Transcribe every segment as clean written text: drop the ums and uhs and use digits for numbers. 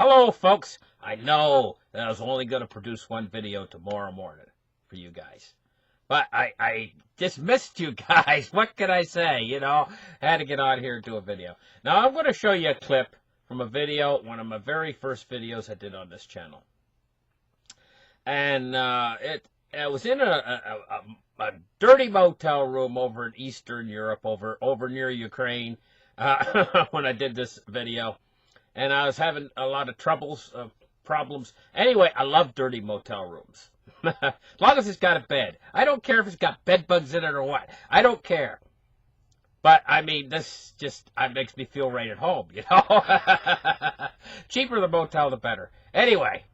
Hello, folks. I know that I was only going to produce one video tomorrow morning for you guys. But I just missed you guys. What can I say? Had to get on here and do a video. Now, I'm going to show you a clip from a video, one of my very first videos I did on this channel. And it was in a dirty motel room over in Eastern Europe, over near Ukraine, when I did this video. And I was having a lot of problems. Anyway, I love dirty motel rooms. As long as it's got a bed. I don't care if it's got bed bugs in it or what. I don't care. But, I mean, this just makes me feel right at home, Cheaper the motel, the better. Anyway,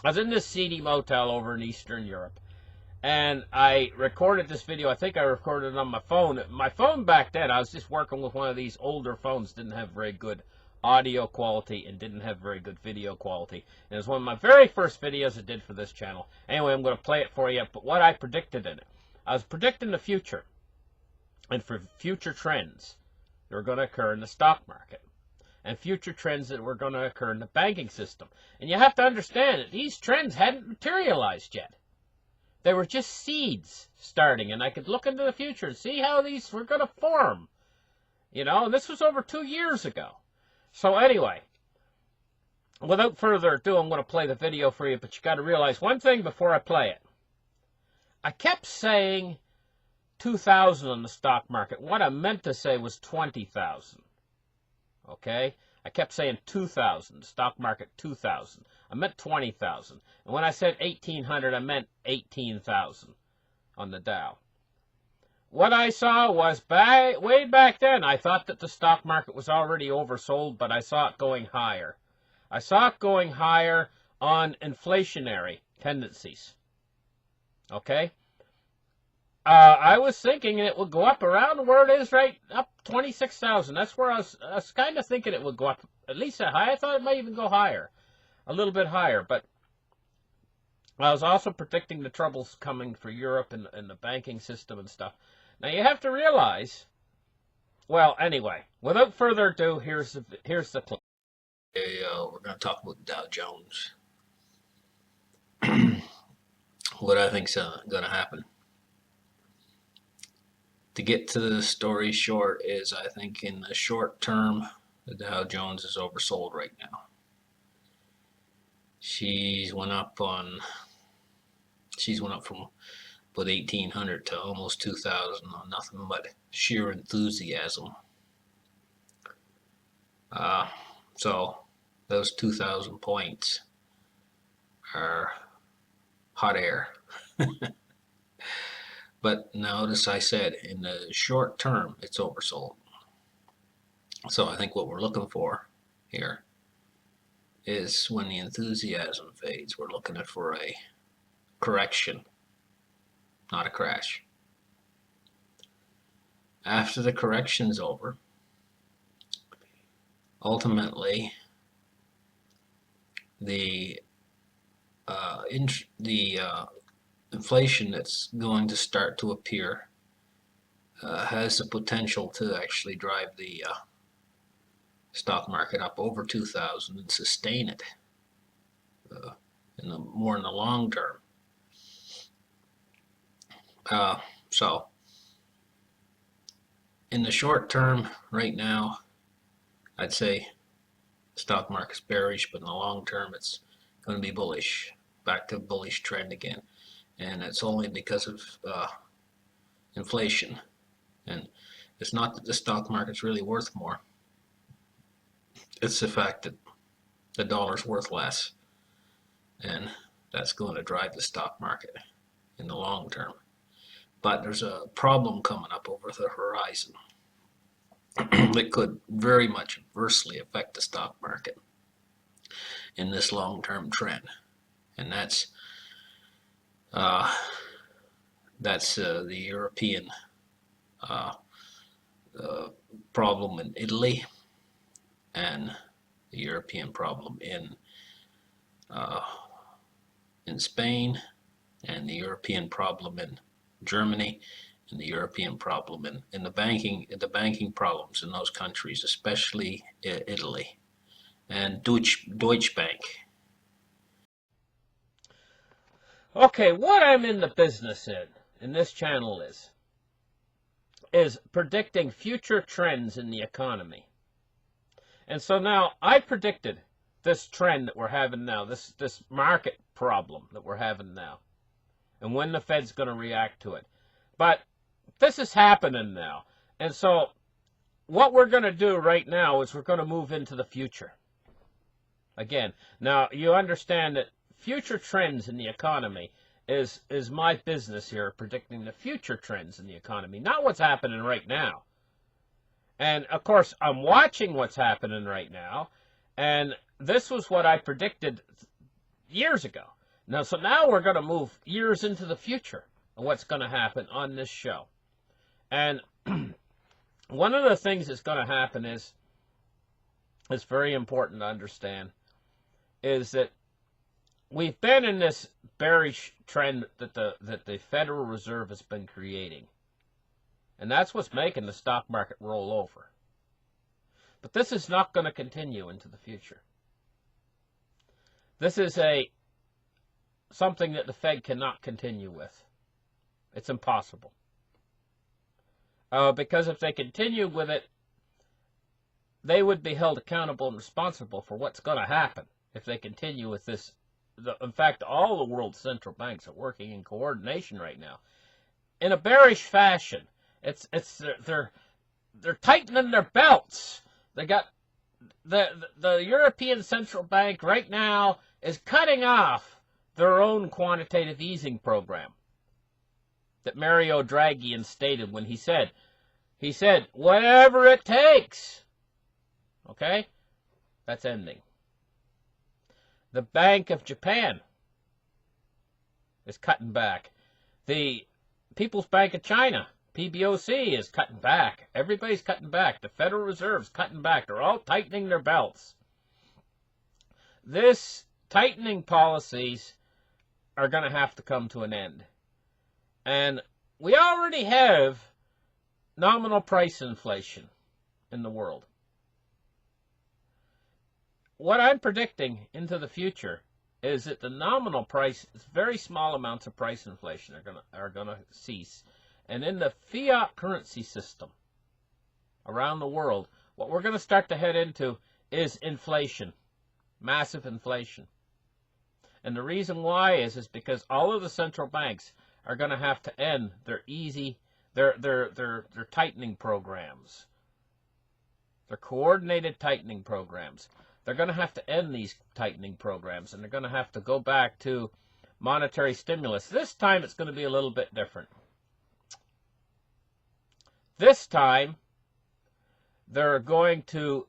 I was in this seedy motel over in Eastern Europe. And I recorded this video. I think I recorded it on my phone. My phone back then, I was just working with one of these older phones. Didn't have very good audio quality and didn't have very good video quality. And it was one of my very first videos I did for this channel. Anyway, I'm going to play it for you. But what I predicted in it, I was predicting the future and for future trends that were going to occur in the stock market and future trends that were going to occur in the banking system. And you have to understand that these trends hadn't materialized yet. They were just seeds starting, and I could look into the future and see how these were going to form. And this was over 2 years ago. So anyway, without further ado, I'm going to play the video for you, but you got to realize one thing before I play it. I kept saying 2,000 on the stock market. What I meant to say was 20,000. Okay? I kept saying 2,000, stock market 2,000. I meant 20,000. And when I said 1,800, I meant 18,000 on the Dow. What I saw was way back then, I thought that the stock market was already oversold, but I saw it going higher. I saw it going higher on inflationary tendencies. Okay? I was thinking it would go up around where it is right, up 26,000. That's where I was kind of thinking it would go up, at least that high. I thought it might even go higher, a little bit higher. But I was also predicting the troubles coming for Europe and the banking system and stuff. Now, you have to realize, well, anyway, without further ado, here's the clip. Hey, we're going to talk about Dow Jones. What I think's going to happen. To get to the story short is, I think in the short term, the Dow Jones is oversold right now. She's went up from about 1,800 to almost 2,000 on nothing but sheer enthusiasm. So those 2,000 points are hot air. But notice I said in the short term it's oversold. So I think what we're looking for here is when the enthusiasm fades, we're looking for a correction, not a crash. After the correction's over, ultimately the inflation that's going to start to appear has the potential to actually drive the stock market up over 2,000 and sustain it more in the long term. So in the short term right now, I'd say the stock market's bearish, but in the long term it's going to be bullish, back to bullish trend again. And it's only because of inflation. And it's not that the stock market's really worth more. It's the fact that the dollar's worth less. And that's going to drive the stock market in the long term. But there's a problem coming up over the horizon that could very much adversely affect the stock market in this long-term trend. And that's the European problem in Italy and the European problem in Spain, and the European problem in Germany, and the European problem in the banking problems in those countries, especially Italy and Deutsche Bank. Okay, what I'm in the business in this channel is predicting future trends in the economy. And so now I predicted this trend that we're having now, this market problem that we're having now, and when the Fed's going to react to it. But this is happening now. And so what we're going to do right now is we're going to move into the future. Again, now you understand that future trends in the economy is my business here, predicting the future trends in the economy, not what's happening right now. And of course, I'm watching what's happening right now, and this was what I predicted years ago. So now we're going to move years into the future of what's going to happen on this show. And one of the things that's going to happen is very important to understand, is that we've been in this bearish trend that the Federal Reserve has been creating. And that's what's making the stock market roll over. But this is not going to continue into the future. This is something that the Fed cannot continue with. It's impossible. Because if they continue with it, they would be held accountable and responsible for what's going to happen if they continue with this. In fact, all the world's central banks are working in coordination right now, in a bearish fashion. They're tightening their belts. They got the European Central Bank right now is cutting off their own quantitative easing program that Mario Draghi instated when he said whatever it takes. Okay, that's ending. The Bank of Japan is cutting back. The People's Bank of China, PBOC, is cutting back. Everybody's cutting back. The Federal Reserve's cutting back. They're all tightening their belts. This tightening policies are going to have to come to an end. And we already have nominal price inflation in the world. What I'm predicting into the future is that the nominal price, very small amounts of price inflation are going to cease. And in the fiat currency system around the world, what we're going to start to head into is inflation, massive inflation. And the reason why is because all of the central banks are going to have to end their tightening programs, their coordinated tightening programs. They're going to have to end these tightening programs, and they're going to have to go back to monetary stimulus. This time it's going to be a little bit different. This time they're going to,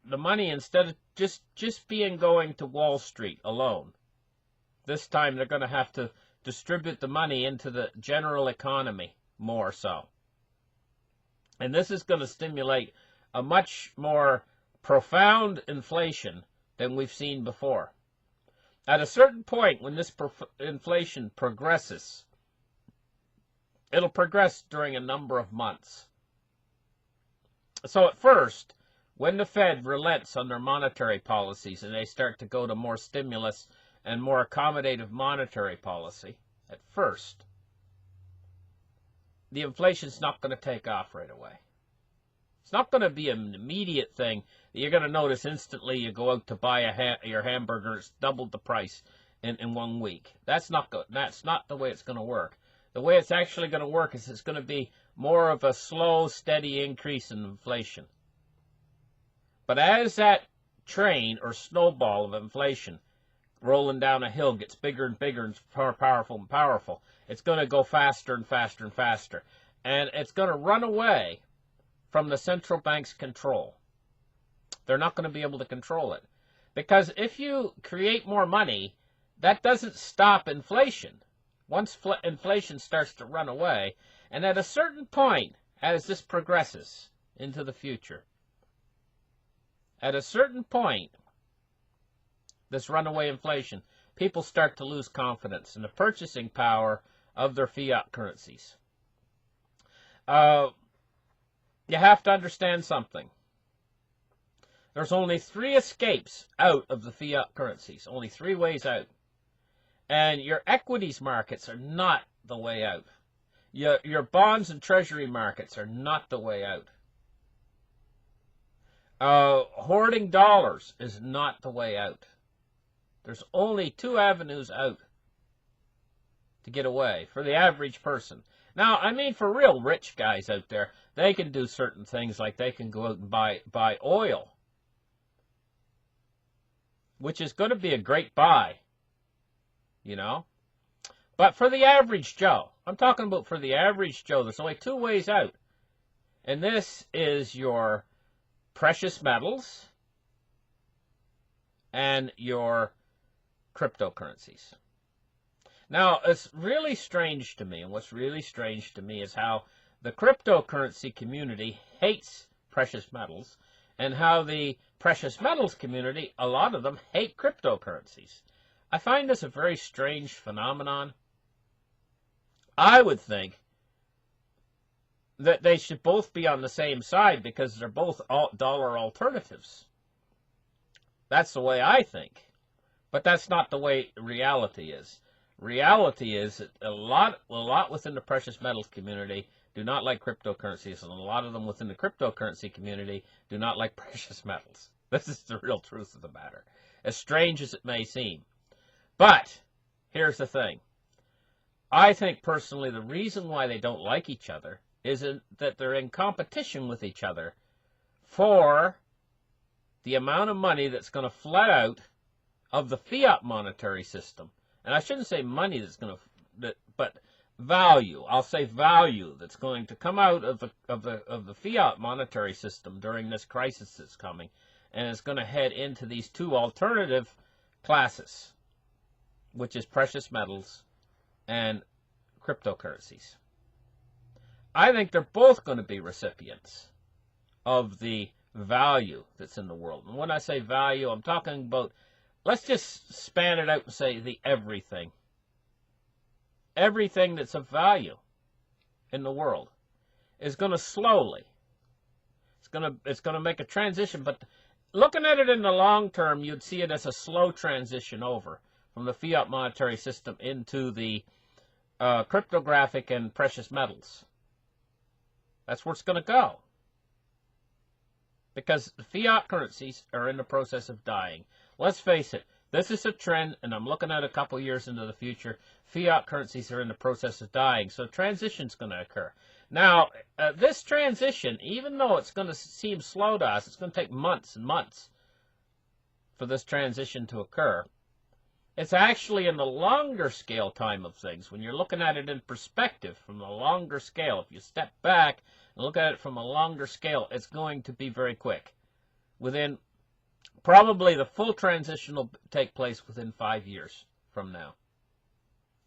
the money, instead of just being going to Wall Street alone, this time they're going to have to distribute the money into the general economy more so. And this is going to stimulate a much more profound inflation than we've seen before. At a certain point, when this inflation progresses, it'll progress during a number of months. So at first, when the Fed relents on their monetary policies and they start to go to more stimulus and more accommodative monetary policy, at first, the inflation's not going to take off right away. It's not going to be an immediate thing that you're going to notice instantly. You go out to buy your hamburger, it's doubled the price in 1 week. That's not the way it's going to work. The way it's actually going to work is it's going to be more of a slow, steady increase in inflation. But as that train or snowball of inflation rolling down a hill gets bigger and bigger and more powerful and powerful, it's going to go faster and faster and faster. And it's going to run away from the central bank's control. They're not going to be able to control it. Because if you create more money, that doesn't stop inflation. Once inflation starts to run away, and at a certain point, as this progresses into the future, at a certain point, this runaway inflation, people start to lose confidence in the purchasing power of their fiat currencies. You have to understand something. There's only 3 escapes out of the fiat currencies, only 3 ways out. And your equities markets are not the way out. Your bonds and treasury markets are not the way out. Hoarding dollars is not the way out. There's only 2 avenues out to get away for the average person. Now, I mean, for real rich guys out there, they can do certain things, like they can go out and buy oil, which is going to be a great buy, you know. But for the average Joe, I'm talking about for the average Joe, there's only 2 ways out. And this is your precious metals and your cryptocurrencies. Now, it's really strange to me, and what's really strange to me is how the cryptocurrency community hates precious metals, and how the precious metals community, a lot of them, hate cryptocurrencies. I find this a very strange phenomenon. I would think that they should both be on the same side because they're both dollar alternatives. That's the way I think. But that's not the way reality is. Reality is that a lot within the precious metals community do not like cryptocurrencies, and a lot of them within the cryptocurrency community do not like precious metals. This is the real truth of the matter, as strange as it may seem. But here's the thing. I think personally the reason why they don't like each other is that they're in competition with each other for the amount of money that's going to flood out of the fiat monetary system. And I shouldn't say money that's going to, but value. I'll say value that's going to come out of the fiat monetary system during this crisis that's coming, and it's going to head into these 2 alternative classes, which is precious metals and cryptocurrencies. I think they're both going to be recipients of the value that's in the world. And when I say value, I'm talking about, let's just span it out and say the everything. Everything that's of value in the world is going to slowly, it's going to make a transition. But looking at it in the long term, you'd see it as a slow transition over from the fiat monetary system into the cryptographic and precious metals. That's where it's going to go. Because the fiat currencies are in the process of dying. Let's face it, this is a trend, and I'm looking at a couple years into the future. Fiat currencies are in the process of dying, so transition's going to occur. Now, this transition, even though it's going to seem slow to us, it's going to take months and months for this transition to occur. It's actually in the longer scale time of things. When you're looking at it in perspective from the longer scale, if you step back and look at it from a longer scale, it's going to be very quick. Within, probably the full transition will take place within 5 years from now,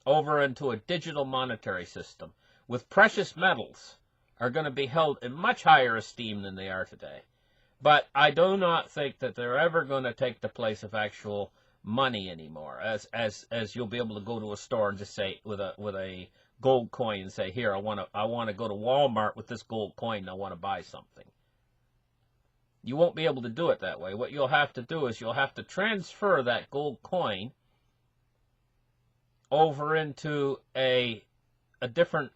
over into a digital monetary system, with precious metals are going to be held in much higher esteem than they are today. But I do not think that they're ever going to take the place of actual money anymore, as you'll be able to go to a store and just say with a gold coin and say, here, I want to go to Walmart with this gold coin and I want to buy something. You won't be able to do it that way. What you'll have to do is you'll have to transfer that gold coin over into a different,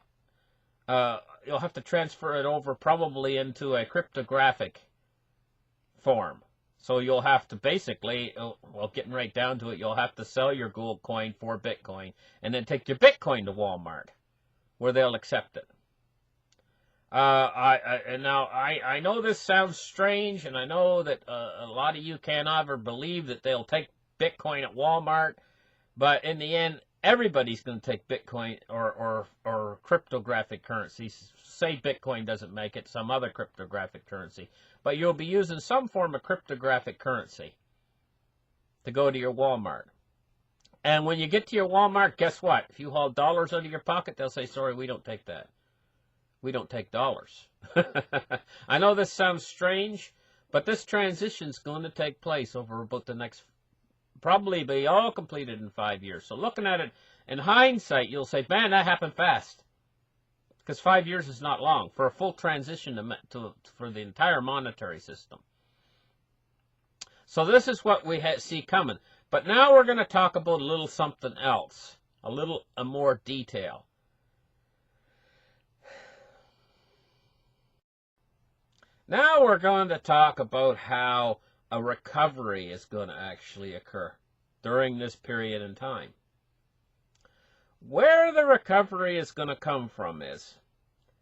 you'll have to transfer it over probably into a cryptographic form. So you'll have to basically, well, getting right down to it, you'll have to sell your gold coin for Bitcoin and then take your Bitcoin to Walmart where they'll accept it. I know this sounds strange, and I know that a lot of you can't ever believe that they'll take Bitcoin at Walmart, but in the end, everybody's going to take Bitcoin or cryptographic currencies. Say Bitcoin doesn't make it, some other cryptographic currency. But you'll be using some form of cryptographic currency to go to your Walmart. And when you get to your Walmart, guess what? If you haul dollars out of your pocket, they'll say, sorry, we don't take that. We don't take dollars. I know this sounds strange, but this transition's going to take place over about the next, probably be all completed in 5 years. So looking at it in hindsight, you'll say, man, that happened fast. Because 5 years is not long for a full transition for the entire monetary system. So this is what we see coming. But now we're going to talk about a little something else, a more detail. Now we're going to talk about how a recovery is going to actually occur during this period in time. Where the recovery is going to come from is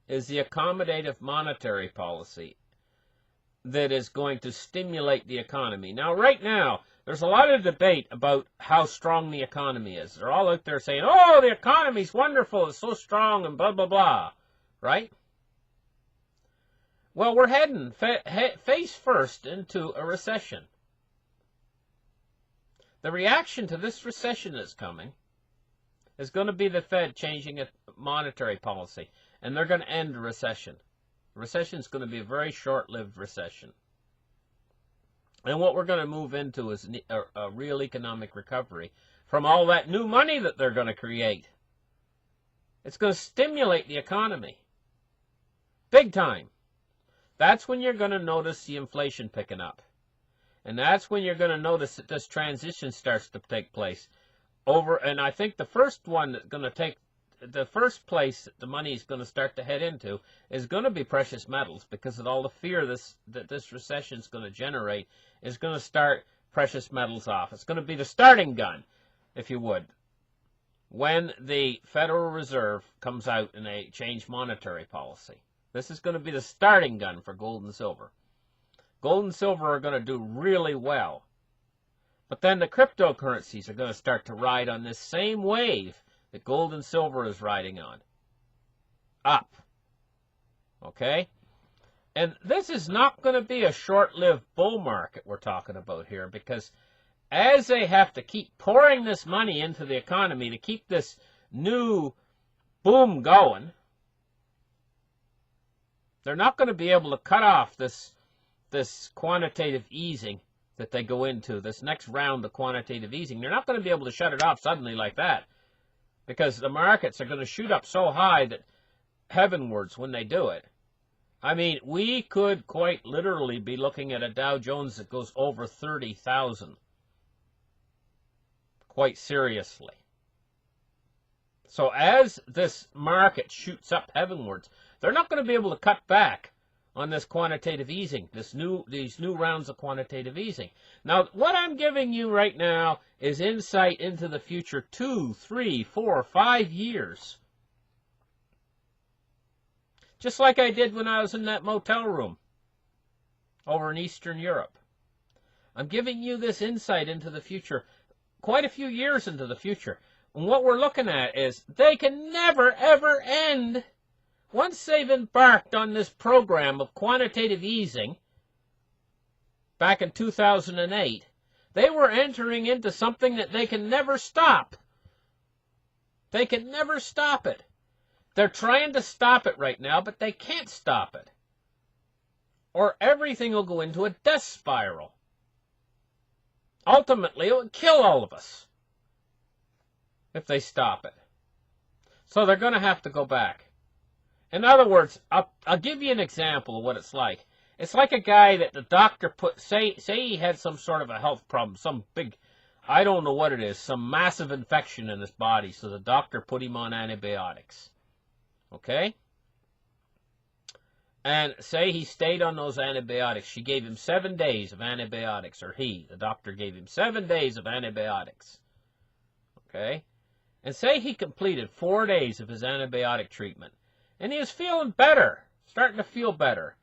the accommodative monetary policy that is going to stimulate the economy. Now, right now, there's a lot of debate about how strong the economy is. They're all out there saying, oh, the economy's wonderful, it's so strong, and blah, blah, blah, right? Well, we're heading face first into a recession. The reaction to this recession that's coming is going to be the Fed changing its monetary policy, and they're going to end the recession. The recession is going to be a very short-lived recession. And what we're going to move into is a real economic recovery from all that new money that they're going to create. It's going to stimulate the economy. Big time. That's when you're going to notice the inflation picking up. And that's when you're going to notice that this transition starts to take place. And I think the first one that's going to take, the first place that the money is going to start to head into is going to be precious metals, because of all the fear that this recession is going to generate is going to start precious metals off. It's going to be the starting gun, if you would, when the Federal Reserve comes out and they change monetary policy. This is going to be the starting gun for gold and silver. Gold and silver are going to do really well. But then the cryptocurrencies are going to start to ride on this same wave that gold and silver is riding on. Up. Okay? And this is not going to be a short-lived bull market we're talking about here, because as they have to keep pouring this money into the economy to keep this new boom going, they're not going to be able to cut off this quantitative easing that they go into, this next round of quantitative easing. They're not going to be able to shut it off suddenly like that, because the markets are going to shoot up so high that heavenwards when they do it. I mean, we could quite literally be looking at a Dow Jones that goes over 30,000. Quite seriously. So as this market shoots up heavenwards, they're not going to be able to cut back on this quantitative easing, these new rounds of quantitative easing. Now, what I'm giving you right now is insight into the future 2, 3, 4, 5 years. Just like I did when I was in that motel room over in Eastern Europe. I'm giving you this insight into the future, quite a few years into the future. And what we're looking at is they can never, ever end. Once they've embarked on this program of quantitative easing back in 2008, they were entering into something that they can never stop. They can never stop it. They're trying to stop it right now, but they can't stop it. Or everything will go into a death spiral. Ultimately, it will kill all of us if they stop it. So they're going to have to go back. In other words, I'll give you an example of what it's like. It's like a guy that the doctor say he had some sort of a health problem, some big, I don't know what it is, some massive infection in his body, so the doctor put him on antibiotics. Okay? And say he stayed on those antibiotics. She gave him 7 days of antibiotics, or the doctor gave him 7 days of antibiotics. Okay? And say he completed 4 days of his antibiotic treatment. And he was feeling better, starting to feel better.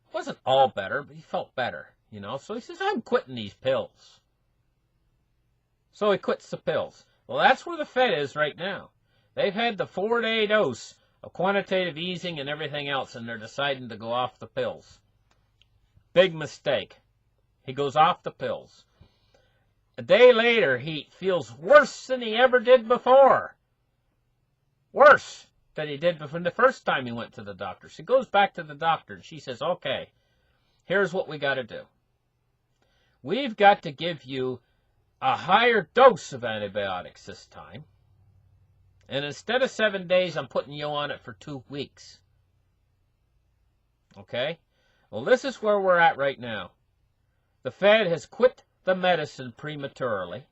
It wasn't all better, but he felt better, you know. So he says, I'm quitting these pills. So he quits the pills. Well, that's where the Fed is right now. They've had the 4-day dose of quantitative easing and everything else, and they're deciding to go off the pills. Big mistake. He goes off the pills. A day later, he feels worse than he ever did before. Worse than he did before the first time he went to the doctor. She goes back to the doctor, and she says, okay, here's what we got to do. We've got to give you a higher dose of antibiotics this time. And instead of 7 days, I'm putting you on it for 2 weeks. Okay? Well, this is where we're at right now. The Fed has quit the medicine prematurely.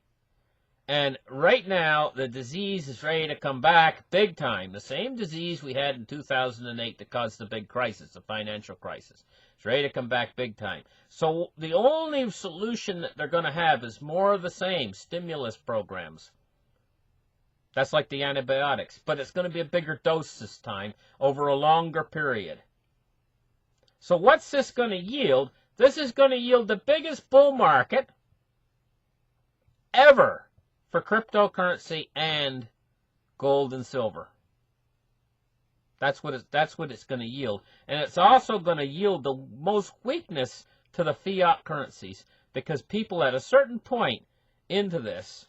And right now, the disease is ready to come back big time. The same disease we had in 2008 that caused the big crisis, the financial crisis. It's ready to come back big time. So the only solution that they're going to have is more of the same, stimulus programs. That's like the antibiotics. But it's going to be a bigger dose this time over a longer period. So what's this going to yield? This is going to yield the biggest bull market ever for cryptocurrency and gold and silver. That's what it's going to yield. And it's also going to yield the most weakness to the fiat currencies, because people at a certain point into this,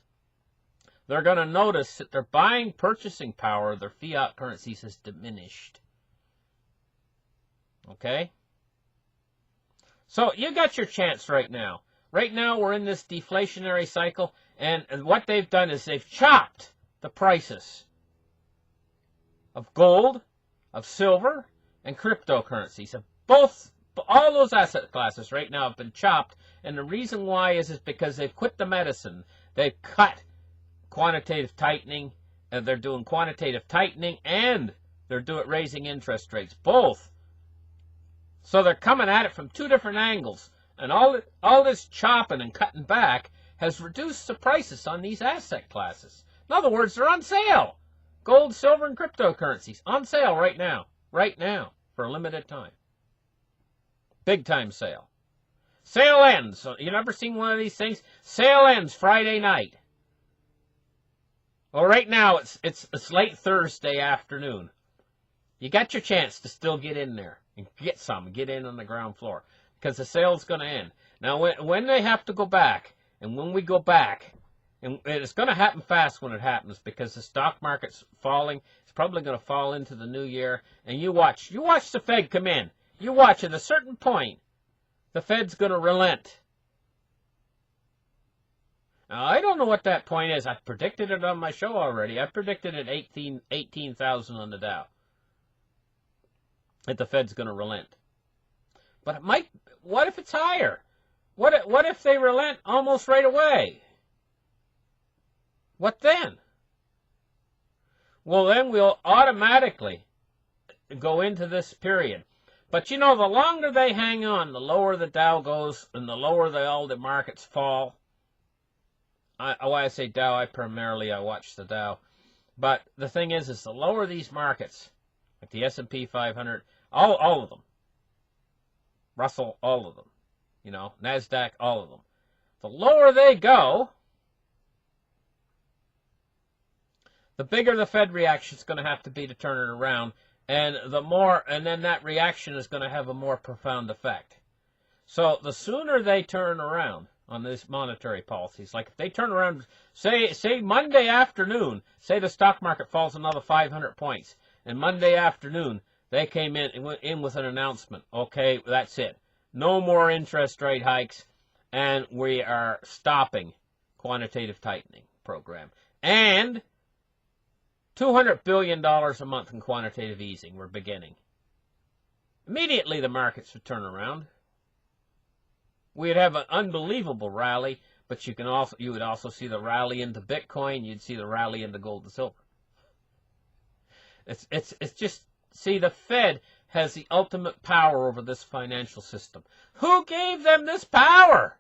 they're going to notice that their purchasing power of their fiat currencies has diminished. Okay? So you got your chance right now. Right now we're in this deflationary cycle, and what they've done is they've chopped the prices of gold, of silver, and cryptocurrencies. All those asset classes right now have been chopped, and the reason why is because they've quit the medicine. They've cut quantitative tightening, and they're doing quantitative tightening, and they're raising interest rates, both. So they're coming at it from two different angles. And all this chopping and cutting back has reduced the prices on these asset classes. In other words, they're on sale. Gold, silver, and cryptocurrencies on sale right now. Right now, for a limited time. Big time sale. Sale ends. So you never seen one of these things? Sale ends Friday night. Well, right now it's late Thursday afternoon. You got your chance to still get in there and get in on the ground floor, because the sale's going to end. Now, when they have to go back, and when we go back, and it's going to happen fast when it happens, because the stock market's falling. It's probably going to fall into the new year. And you watch the Fed come in. You watch at a certain point, the Fed's going to relent. Now, I don't know what that point is. I've predicted it on my show already. I predicted it 18,000 on the Dow. That the Fed's going to relent. But it might. What if it's higher? What if they relent almost right away? What then? Well, then we'll automatically go into this period. But you know, the longer they hang on, the lower the Dow goes, and the lower all the markets fall. Why I say Dow, I watch the Dow. But the thing is the lower these markets, like the S&P 500, all of them, Russell, all of them, NASDAQ, all of them, the lower they go, the bigger the Fed reaction is going to have to be to turn it around, and then that reaction is going to have a more profound effect. So the sooner they turn around on these monetary policies, like if they turn around, say Monday afternoon, say the stock market falls another 500 points, and Monday afternoon they came in with an announcement. Okay, that's it. No more interest rate hikes, and we are stopping quantitative tightening program. And $200 billion a month in quantitative easing we're beginning. Immediately the markets would turn around. We'd have an unbelievable rally, but you would also see the rally into Bitcoin. You'd see the rally into gold and silver. It's just, see, the Fed has the ultimate power over this financial system. Who gave them this power?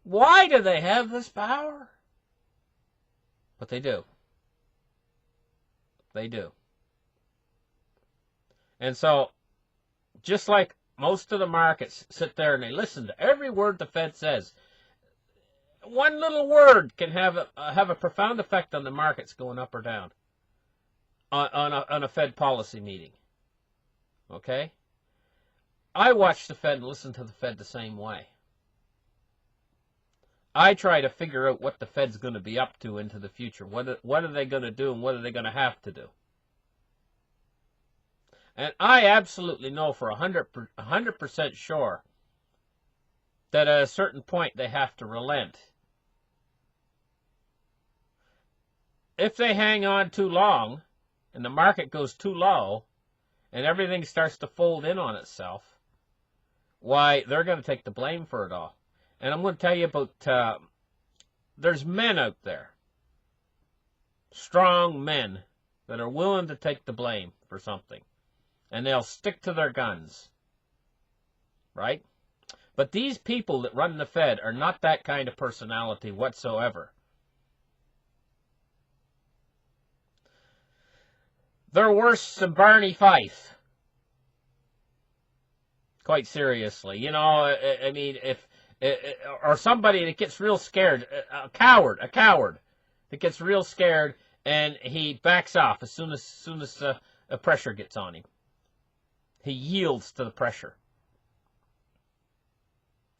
Why do they have this power? But they do. They do. And so, just like most of the markets sit there and they listen to every word the Fed says, one little word can have a profound effect on the markets going up or down on a Fed policy meeting. Okay? I watch the Fed and listen to the Fed the same way. I try to figure out what the Fed's going to be up to into the future. What are they going to do, and what are they going to have to do? And I absolutely know for 100% sure that at a certain point they have to relent. If they hang on too long, and the market goes too low, and everything starts to fold in on itself, why they're going to take the blame for it all. And I'm going to tell you about, there's men out there, strong men, that are willing to take the blame for something. And they'll stick to their guns. Right? But these people that run the Fed are not that kind of personality whatsoever. They're worse than Barney Fife. Quite seriously. You know, I mean, or somebody that gets real scared, a coward that gets real scared and he backs off as soon as the pressure gets on him. He yields to the pressure.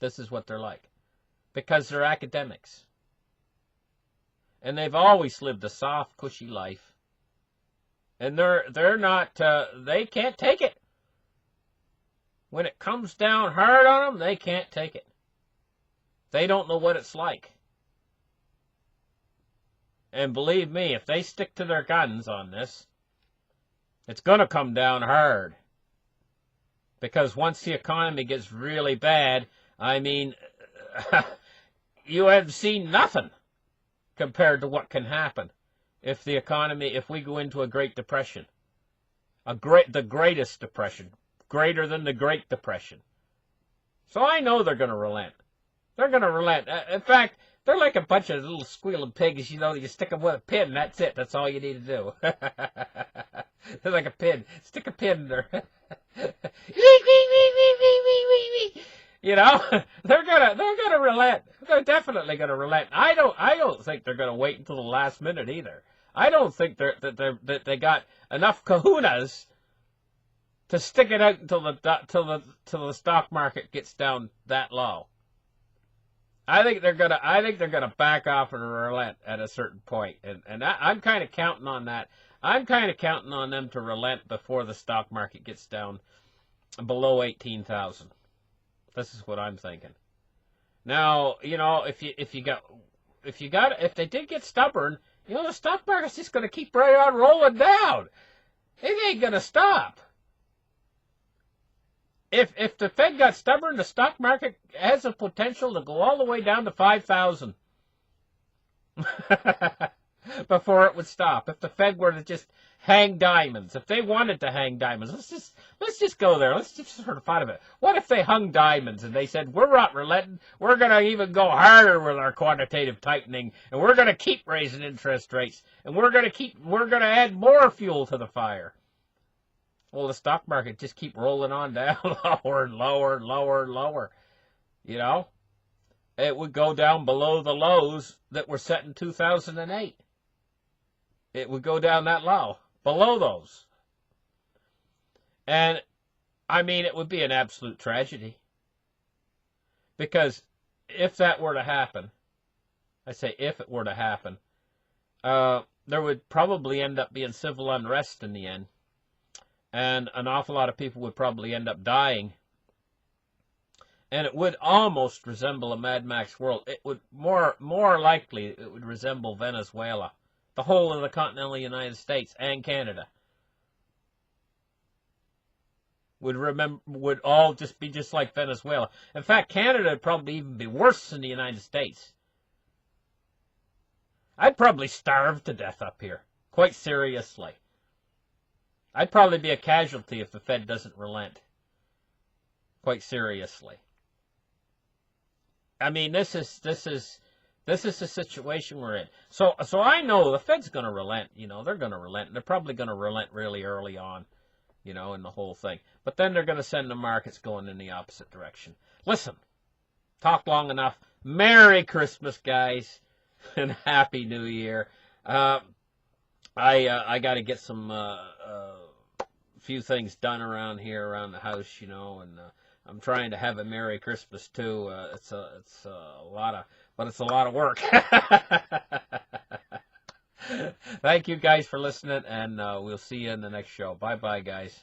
This is what they're like. Because they're academics. And they've always lived a soft, cushy life. And they're not, they can't take it. When it comes down hard on them, they can't take it. They don't know what it's like. And believe me, if they stick to their guns on this, it's going to come down hard. Because once the economy gets really bad, I mean, you have seen nothing compared to what can happen if we go into a Great Depression. The greatest depression, greater than the Great Depression. So I know they're going to relent. They're going to relent. In fact, they're like a bunch of little squealing pigs, you know, you stick them with a pin, that's it. That's all you need to do. They're like a pin. Stick a pin in there. You know, they're gonna relent. They're definitely gonna relent. I don't think they're gonna wait until the last minute either. I don't think that they got enough kahunas to stick it out until the stock market gets down that low. I think they're gonna back off and relent at a certain point, and I'm kind of counting on that. I'm kind of counting on them to relent before the stock market gets down below 18,000. This is what I'm thinking. Now, you know, if they did get stubborn, you know, the stock market's just going to keep right on rolling down. It ain't going to stop. If the Fed got stubborn, the stock market has the potential to go all the way down to 5,000 before it would stop. If the Fed were to just hang diamonds, if they wanted to hang diamonds, let's just go there. Let's just sort of fight of it. What if they hung diamonds and they said, we're not relenting, we're going to even go harder with our quantitative tightening, and we're going to keep raising interest rates, and we're going to add more fuel to the fire. Well, the stock market just keep rolling on down lower and lower and lower and lower. You know, it would go down below the lows that were set in 2008. It would go down that low, below those. And, I mean, it would be an absolute tragedy. Because if that were to happen, I say if it were to happen, there would probably end up being civil unrest in the end. And an awful lot of people would probably end up dying. And it would almost resemble a Mad Max world. It would more likely it would resemble Venezuela. The whole of the continental United States and Canada would all just be just like Venezuela. In fact, Canada would probably even be worse than the United States. I'd probably starve to death up here, quite seriously. I'd probably be a casualty if the Fed doesn't relent, quite seriously. I mean, this is the situation we're in. So I know the Fed's going to relent. You know, they're going to relent. And they're probably going to relent really early on, you know, in the whole thing. But then they're going to send the markets going in the opposite direction. Listen, talked long enough. Merry Christmas, guys, and Happy New Year. I got to get some few things done around here, around the house, you know, and I'm trying to have a Merry Christmas too. It's a lot of work. Thank you guys for listening, and we'll see you in the next show. Bye-bye, guys.